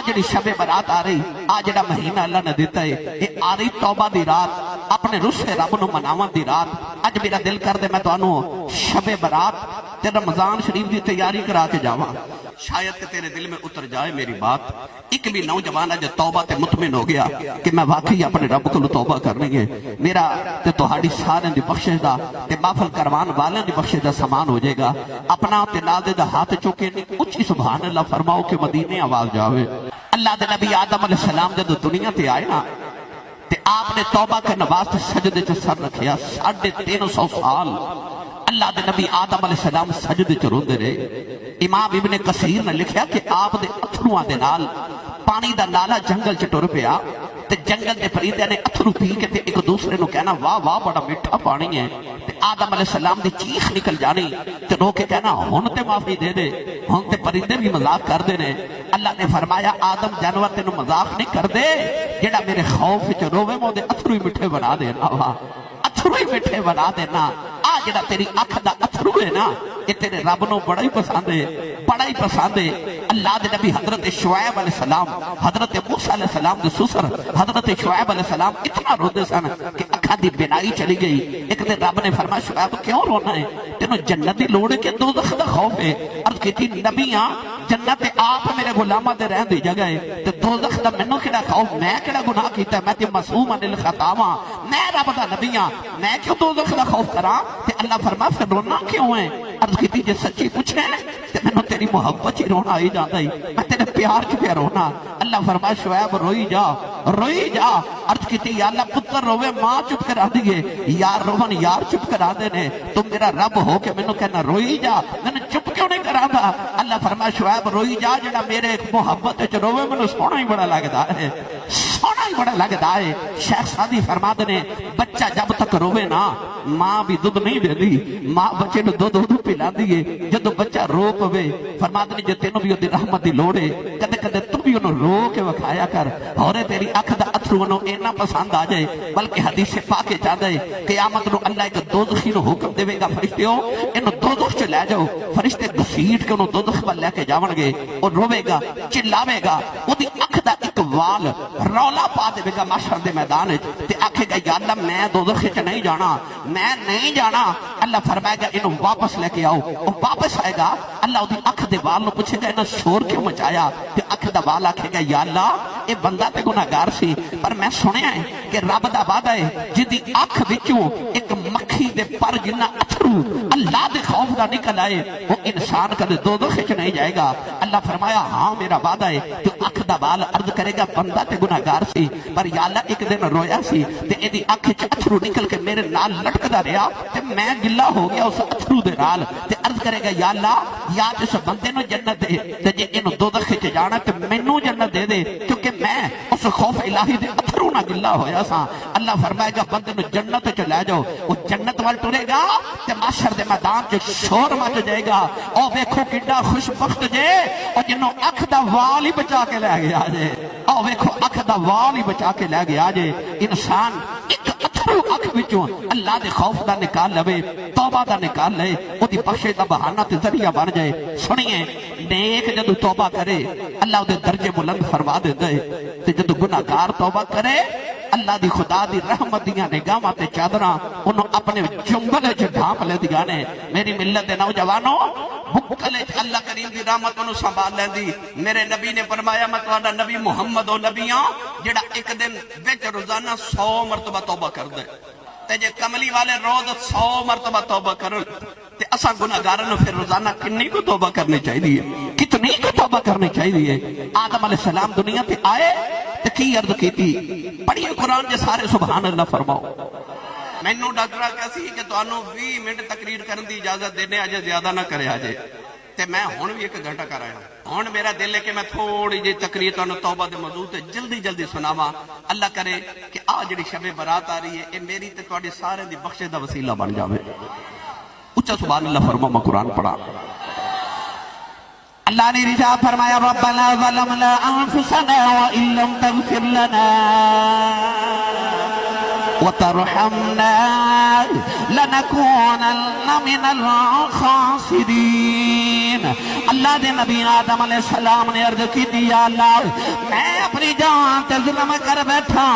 جڑی شب برات آ رہی، آ جڑا مہینہ اللہ نے دیتا ہے، یہ آ رہی توبہ دی رات، اپنے رسے رب نو مناون دی رات۔ اج میرا دل کر دے میں تانوں شب برات تے رمضان شریف دی تیاری کرا کے جاواں، شاید کہ تیرے دل میں اتر جائے میری بات۔ ایک بھی نوجوان اج توبہ تے مطمئن ہو گیا کہ میں واقعی اپنے رب کو توبہ کرنی ہے، میرا تے تہاڈی سارے دی بخشش دا تے محفل کروان والے دی بخشش دا سامان ہو جائے گا۔ اپنا تے نال دے ہاتھ چوکے اچھی سبحان اللہ فرماؤ کہ مدینے آواز جاوے۔ اللہ دے نبی آدم علیہ السلام جب دنیا تے آئے نا تے آپ نے توبہ کرنے واسطے سجدے چ سر رکھیا 350 سال۔ اللہ دے نبی آدم علیہ السلام سجدے چ روندے رہے۔ امام ابن کثیر نے لکھیا کہ آپ دے اتھرواں دے نال پانی دا نالا جنگل چ ٹر پیا تے جنگل دے پرندے نے اتھرو پی کے تے ایک دوسرے نو کہنا واہ واہ بڑا میٹھا پانی ہے، تے آدم علیہ السلام دی چیخ نکل جانی تے رو کے کہنا ہن تے معافی دے دے، ہن تے پرندے بھی مذاق کر دے نے۔ اللہ نے فرمایا آدم جانور تینوں مذاق نہیں کر دے، جڑا میرے خوف وچ روے میں دے اتھرو ہی میٹھے بنا دینا وا، اتھرو ہی میٹھے بنا دینا۔ آ جڑا تیری اکھ دا اتھرو ہے نا یہ تیرے رب نو بڑا ہی پسند ہے، بڑا ہی پسند ہے۔ اللہ دے نبی حضرت شعیب علیہ السلام، حضرت موسیٰ علیہ السلام دے سسر حضرت شعیب علیہ السلام اتنا روندے سن کہ اکھاں دی بینائی چلی گئی۔ ایک دن رب نے فرمایا شعیب کیوں رونا ہے، تینوں جنت دی لوڑ ہے کہ دوزخ دا خوف ہے؟ عرض کیتی نبی ہاں جنت آپ میرے غلاماں دے رہن دی جگہ ہے تے دوزخ دا مینوں کیڑا خوف، میں کیڑا گناہ کیتا ہے، میں تے معصوم عن الخطا ہاں، میں رب دا نبی ہاں، میں کیوں دوزخ دا خوف کراں؟ تے اللہ فرمایا پھر رونا کیوں ہے؟ عرض کیتی جے سچی پوچھے تے مینوں تیری محبت ہی رونا آئی جاندا ہے، میں تیرے پیار چ پیا رونا۔ اللہ فرمایا شعیب روئی جا روئی جا۔ عرض کیتی یا اللہ پتر روے ماں چپ کرا دیے، یار روون یار چپ کرا دے نے، تو میرا رب ہو کے مینوں کہنا روئی جا، میں چپ کیوں نہیں کراندا؟ اللہ فرمایا شعیب روئی جا، جڑا میرے محبت وچ روے مینوں سونا ہی بڑا لگدا ہے، سونا ہی بڑا لگدا ہے۔ شیخ سعدی فرماتے نے بچہ جب تک روے نا ماں بھی دودھ نہیں دیندی، ماں بچے نو دودھ پلاندی ہے، جدوں بچہ رو پوے فرماتے نے جے تینوں بھی اودی رحمت دی لوڑ ہے کدے کدے تو بھی انہوں رو کے وکھایا کر، ہورے تیری اکھ دا اتھرو انہوں اینا پسند آ جائے۔ بلکہ حدیث پاک چاہتا ہے قیامت نو اللہ ایک دوزخی نو حکم دے گا فرشتیوں انہوں دوزخ چ لے جاؤ، فرشتے گھسیٹ کے انہوں دوزخ وال لے کے جاون گے، اور روے گا چلاوے گا، اودی اکھ دا ایک وال رولا پا دے گا محشر دے میدان وچ تے آکھے گا یا اللہ میں دوزخ وچ نہیں جانا، میں نہیں جانا۔ اللہ فرمائے گا انہوں واپس لے کے آؤ، وہ واپس آئے گا، اللہ اودی اکھ دے وال نو پوچھے گا انہاں شور کیوں مچایا؟ تے اکھ دا وال آکھے گا یا اللہ اے بندہ تے گناہگار سی، پر میں سنیا ہے کہ رب دا وعدہ ہے جدی اکھ وچوں ایک مکھی دے پر جنہ اتھرو اللہ دے خوف دا نکل آئے وہ انسان کدے دوزخ وچ نہیں جائے گا۔ اللہ فرمایا ہاں میرا وعدہ ہے، تو اکھ دا وال عرض کرے گا بندہ تے گناہگار سی، پر یا اللہ ایک دن رویا سی تے ایدی اکھ وچ اتھرو نکل کے میرے نال لٹکدا رہیا تے میں گلا ہو گیا اس اتھرو دے نال، تے عرض کرے گا یا اللہ یا اس بندے نو جنت دے تے جے اینو دوزخ وچ جانا تے مینوں جنت دے دے، کیونکہ میں اس خوف الہی دے اتھرو نہ گلا ہویا سا۔ اللہ فرمائے گا بندے نو جنت وچ لے جاؤ، وہ جنت وال ٹرے گا تے محشر دے میدان وچ شور مچ جائے گا، او ویکھو کڈا خوش بخت جے او جنوں اکھ دا وال ہی بچا کے لے گیا جے، او ویکھو اکھ دا وال ہی بچا کے لے گیا جے۔ انسان ایک اتھرو اکھ وچوں اللہ دے خوف دا نکال لوے، توبہ دا نکال لے، او دی بخشش دا بہانہ تے ذریعہ بن جائے۔ سنیے نیک جدو توبہ کرے اللہ دے درجے بلند فرما دیندا ہے، تے جدو گناہگار توبہ کرے اللہ دی خدا دی رحمت دیاں نگاہاں تے چادراں انہوں اپنے جنگل وچ ڈھانپ لیندیاں نے۔ میری ملت دے نوجوانوں بکل اللہ کریم دی رحمت انہوں سنبھال لیندی۔ میرے نبی نے فرمایا میں تہاڈا نبی محمد او نبی ہاں جڑا ایک دن وچ روزانہ 100 مرتبہ توبہ کردا ہے، تے جے کملی والے روز 100 مرتبہ توبہ کرن تے اساں گناہگاراں نوں پھر روزانہ کنی کو توبہ کرنی چاہیے، کتنی کو توبہ کرنی چاہیے۔ آدم علیہ السلام دنیا تے آئے تے کی عرض کیتی، پڑھیے قرآن جے سارے سبحان اللہ فرماؤ۔ مینوں ڈاکٹر کہا سی کہ تانوں 20 منٹ تقریر کرن دی اجازت دینے اجے زیادہ نہ کرے اجے، تے میں ہن بھی 1 گھنٹہ کر آیا۔ ہن میرا دل ہے کہ میں تھوڑی جی تقریر تانوں توبہ دے موضوع تے جلدی جلدی سناواں۔ اللہ کرے کہ آ جڑی شب برات آ رہی ہے اے میری تے تہاڈی سارے دی بخشش دا وسیلہ بن جاوے۔ اچھا سبحان اللہ فرما، میں قرآن پڑھا۔ اللہ نے رجاء فرمایا ربنا ظلمنا انفسنا وان لم تغفر لنا وترحمنا لنكونن من الخاسرین۔ اللہ دے نبی آدم علیہ السلام نے عرض کی تھی یا اللہ میں اپنی جان تے ظلم کر بیٹھا،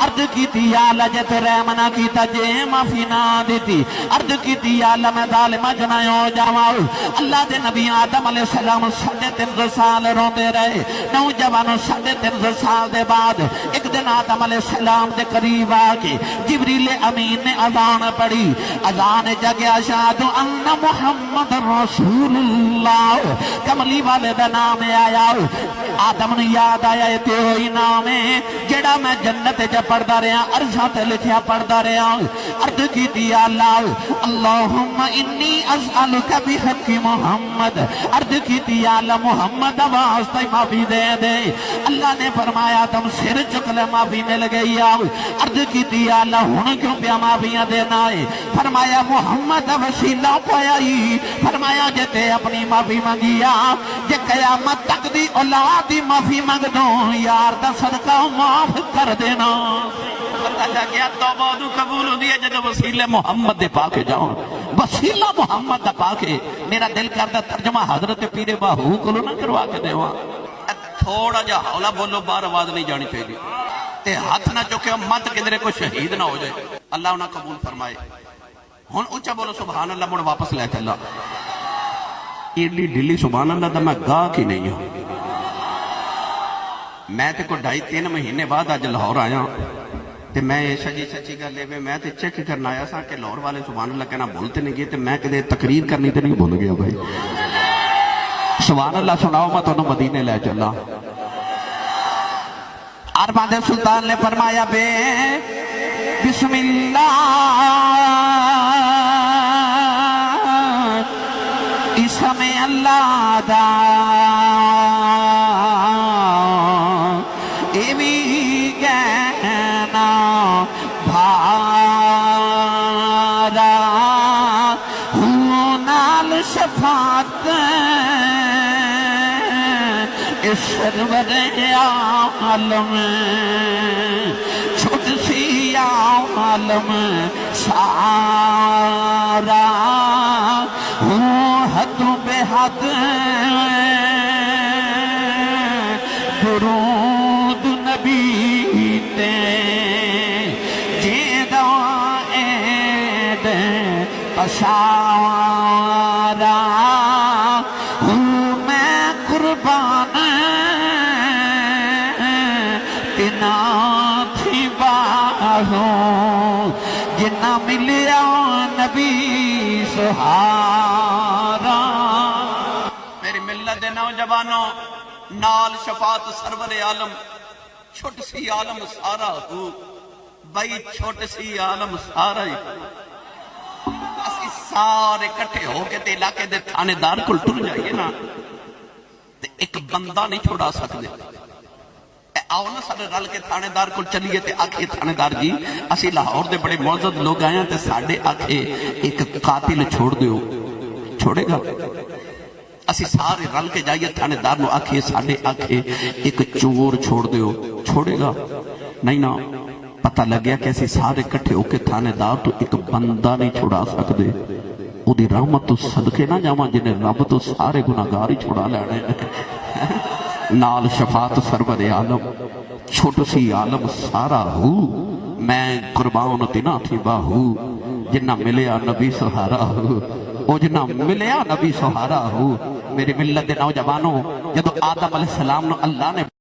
عرض کی تھی یا اللہ جے تو رحم نہ کیتا جے معافی نہ دیتی، عرض کی تھی یا اللہ میں ظالم جنا ہو جاواں۔ اللہ دے نبی آدم علیہ السلام 350 سال روندے رہے۔ نوجوانوں 350 سال دے بعد ایک دن آدم علیہ السلام دے قریب آ کے جبریل امین نے اذان پڑھی، اذان جگہ اشہد ان محمد رسول اللہ، کملی والے دا نام آیا۔ آدم نے یاد آیا یہ تے ہوئی نام ہے جڑا میں جنت چ پڑھدا رہا، عرشاں تے لکھیا پڑھدا رہا۔ عرض کیتی یا اللہ اللہم انی اسألک بحق محمد، عرض کیتی یا اللہ محمد واسطے معافی دے دے۔ اللہ نے فرمایا تم سر چک لے معافی مل گئی۔ عرض کیتی یا اللہ ہن کیوں پیا معافیاں دینا ہے؟ فرمایا محمد وسیلہ پایا ہی، فرمایا جے تے اپنی معافی منگیا جے قیامت تک دی اولاد دی معافی منگ دو یار دا صدقہ معاف کر دینا۔ پتہ لگ گیا توبہ دو قبول ہو دیا جدو وسیلہ محمد دے پاکے جاؤں، وسیلہ محمد دا پاکے۔ میرا دل کردہ ترجمہ حضرت پیر باہو کو نہ کروا کے دیواں، تھوڑا جا حولا بولو بار آواز نہیں جانی چاہیے تے ہاتھ نہ چکے مت کدھرے کوئی شہید نہ ہو جائے۔ اللہ انہیں قبول فرمائے۔ ہن اونچا بولو سبحان اللہ، مڑ واپس لے چلا۔ ایڈی ڈلی سبحان اللہ دا میں گاہ کی نہیں ہوں۔ میں تے کو 2.5-3 مہینے بعد آج لاہور آیا تے میں سچی سچی گل ہے میں تے چیک کرنا آیا سا کہ لاہور والے سبحان اللہ کہنا بولتے نہیں گئے تے میں کدے تقریر کرنی تے نہیں بھول گیا بھائی۔ سبحان اللہ سناؤ میں تمہیں مدینے لے چلا۔ ارباں دے سلطان نے فرمایا بے بسم اللہ اسم اللہ دا ایوی گہنا بھارا نال شفاعت سرور عالم چھوٹ سی عالم سارا ہوں حد بے حد درود نبی تے جیدہ عید پسارا ہوں میں قربان تینا تھی باہوں جنہ ملیا نبی سہارا۔ میری ملت دے نوجوانوں نال شفاعت سرور عالم چھوٹ سی عالم سارا ہو بھائی، چھوٹ سی عالم سارا ہی اسی سارے کٹھے ہو کے تے علاقے دے تھانے دار کل ٹر جائیے نا تے ایک بندہ نہیں چھوڑا سکتے۔ آؤ نا سارے رل کے تھانے دار کو چلیے تے آکھے تھانے دار جی اسی لاہور دے بڑے معزز لوگ آئے ہیں تے ساڑھے آکھے ایک قاتل چھوڑ دیو، چھوڑے گا؟ اسی سارے رل کے جائیے تھانے دار نو آکھے ساڑھے آکھے ایک چور چھوڑ دیو، چھوڑے گا؟ نہیں نا، پتہ لگ گیا کہ اسی سارے کٹھے ہو کے تھانے دار تو ایک بندہ نہیں چھوڑا سکتے۔ او دی رحمت تو صدقے نہ جاواں جنہیں رب تو سارے گناہگار ہی چھوڑا لینے۔ نال شفاعت سرور عالم چھوٹ سی عالم سارا ہو میں قربان تینا تھی باہو جنہ ملیا نبی سہارا ہو، او جنہ ملیا نبی سہارا ہو۔ میری ملت دے نوجوانوں جدو آدم علیہ السلام نو اللہ نے